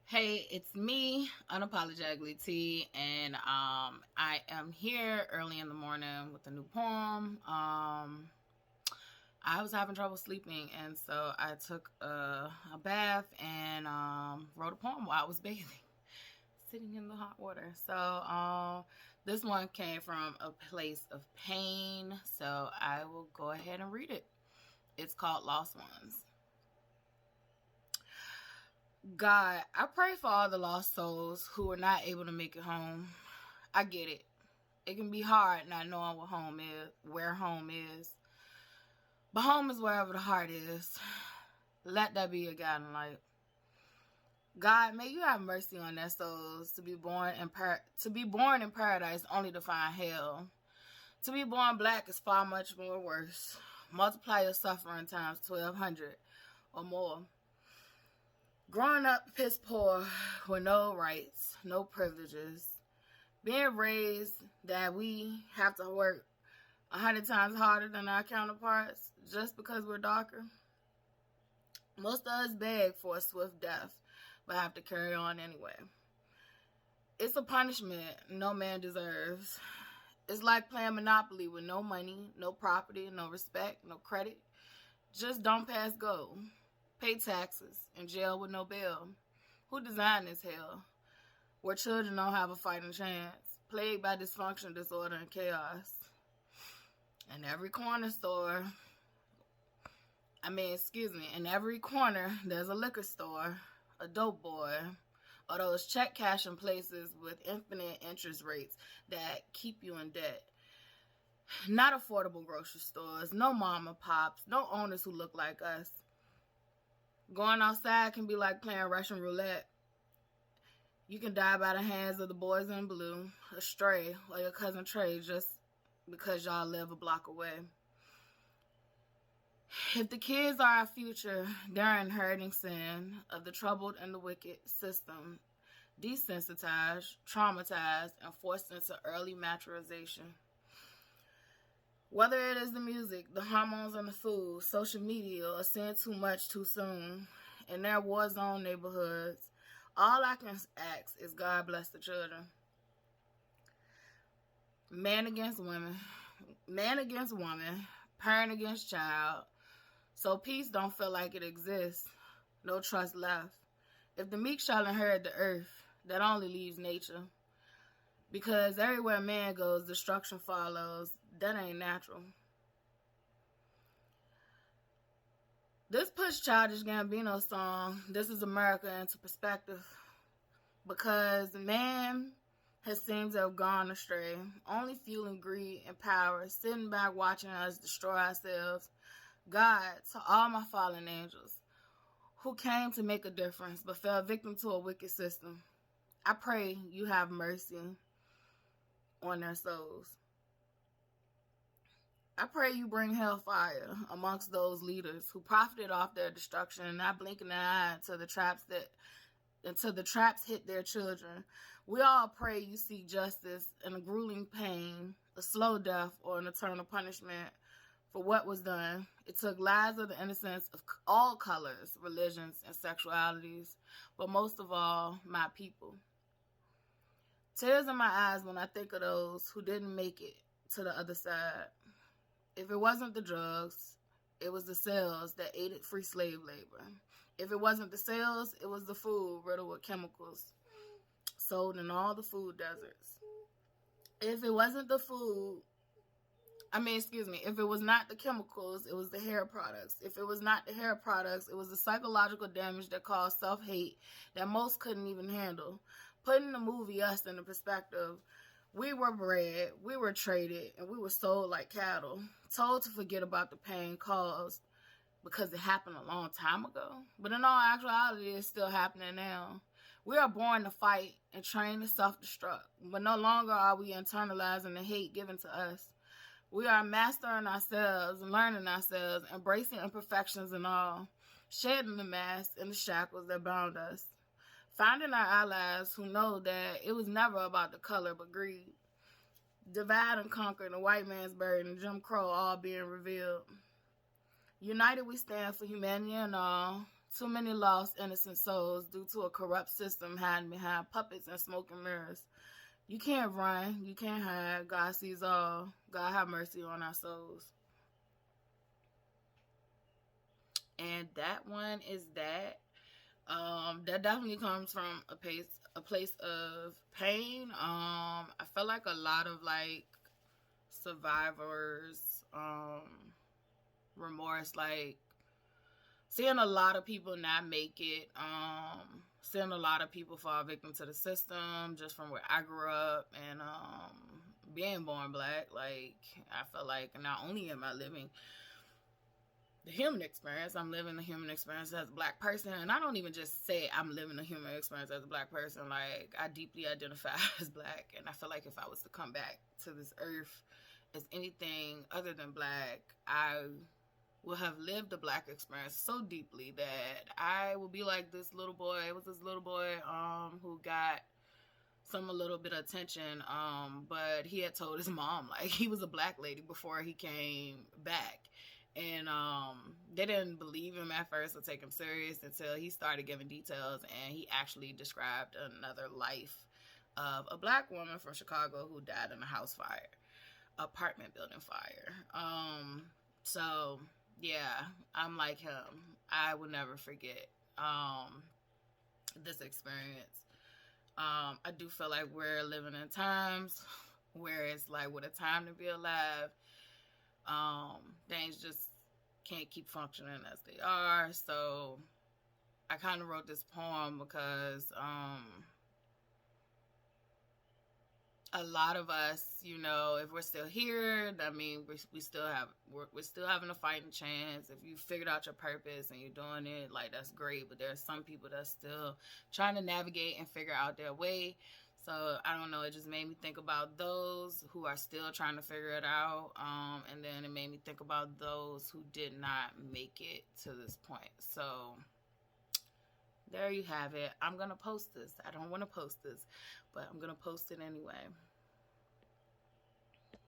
Hey, it's me, Unapologetically T, and I am here early in the morning with a new poem. I was having trouble sleeping, and so I took a bath and wrote a poem while I was bathing, sitting in the hot water. So this one came from a place of pain, so I will go ahead and read it. It's called Lost Ones. God, I pray for all the lost souls who are not able to make it home. I get it. It can be hard not knowing what home is, where home is. But home is wherever the heart is. Let that be your guiding light. God, may you have mercy on their souls to be born in paradise only to find hell. To be born black is far much more worse. Multiply your suffering times 1,200 or more. Growing up piss poor with no rights, no privileges. Being raised that we have to work 100 times harder than our counterparts just because we're darker. Most of us beg for a swift death, but have to carry on anyway. It's a punishment no man deserves. It's like playing Monopoly with no money, no property, no respect, no credit. Just don't pass go. Pay taxes, in jail with no bail. Who designed this hell? Where children don't have a fighting chance, plagued by dysfunction, disorder, and chaos. In every corner store, in every corner, there's a liquor store, a dope boy, or those check cashing places with infinite interest rates that keep you in debt. Not affordable grocery stores, no mom and pops, no owners who look like us. Going outside can be like playing Russian roulette. You can die by the hands of the boys in blue, a stray, or your cousin Trey just because y'all live a block away. If the kids are our future, they're inheriting sin of the troubled and the wicked system, desensitized, traumatized, and forced into early maturization. Whether it is the music, the hormones and the food, social media, or seeing too much too soon, in their war zone neighborhoods, all I can ask is God bless the children. Man against woman, parent against child. So peace don't feel like it exists. No trust left. If the meek shall inherit the earth, that only leaves nature. Because everywhere man goes, destruction follows. That ain't natural. This puts Childish Gambino's song, This Is America, into perspective. Because man has seemed to have gone astray, only fueling greed and power, sitting back watching us destroy ourselves. God, to all my fallen angels, who came to make a difference but fell victim to a wicked system, I pray you have mercy on their souls. I pray you bring hellfire amongst those leaders who profited off their destruction, not blinking an eye until the traps hit their children. We all pray you seek justice and a grueling pain, a slow death, or an eternal punishment for what was done. It took lives of the innocents of all colors, religions, and sexualities, but most of all, my people. Tears in my eyes when I think of those who didn't make it to the other side. If it wasn't the drugs, it was the cells that aided free slave labor. If it wasn't the cells, it was the food riddled with chemicals sold in all the food deserts. If it wasn't the food, if it was not the chemicals, it was the hair products. If it was not the hair products, it was the psychological damage that caused self-hate that most couldn't even handle. Putting the movie Us into perspective, we were bred, we were traded, and we were sold like cattle, told to forget about the pain caused because it happened a long time ago. But in all actuality, it's still happening now. We are born to fight and trained to self-destruct, but no longer are we internalizing the hate given to us. We are mastering ourselves, learning ourselves, embracing imperfections and all, shedding the masks and the shackles that bound us. Finding our allies who know that it was never about the color but greed. Divide and conquer, the white man's buried, and Jim Crow all being revealed. United we stand for humanity and all, Too many lost innocent souls due to a corrupt system hiding behind puppets and smoke and mirrors. You can't run. You can't hide. God sees all. God have mercy on our souls. And that one is that. That definitely comes from a place of pain. I feel like a lot of like survivors, remorse, like seeing a lot of people not make it, seeing a lot of people fall victim to the system just from where I grew up, and being born black. Like, I feel like not only am I living the human experience, I'm living the human experience as a black person. And I don't even just say I'm living the human experience as a black person. Like, I deeply identify as black, and I feel like if I was to come back to this earth as anything other than black, I will have lived the black experience so deeply that I will be like this little boy. It was this little boy who got a little bit of attention, but he had told his mom like he was a black lady before he came back. And they didn't believe him at first or take him serious until he started giving details, and he actually described another life of a black woman from Chicago who died in a house fire, apartment building fire. So yeah, I'm like him. I will never forget this experience. I do feel like we're living in times where it's like, what a time to be alive. Things just can't keep functioning as they are. So I kind of wrote this poem because a lot of us, you know, if we're still here, I mean, we're still having a fighting chance. If you figured out your purpose and you're doing it, like, that's great. But there's some people that's still trying to navigate and figure out their way. So I don't know, it just made me think about those who are still trying to figure it out. And then it made me think about those who did not make it to this point. So there you have it. I'm going to post this. I don't want to post this, but I'm going to post it anyway.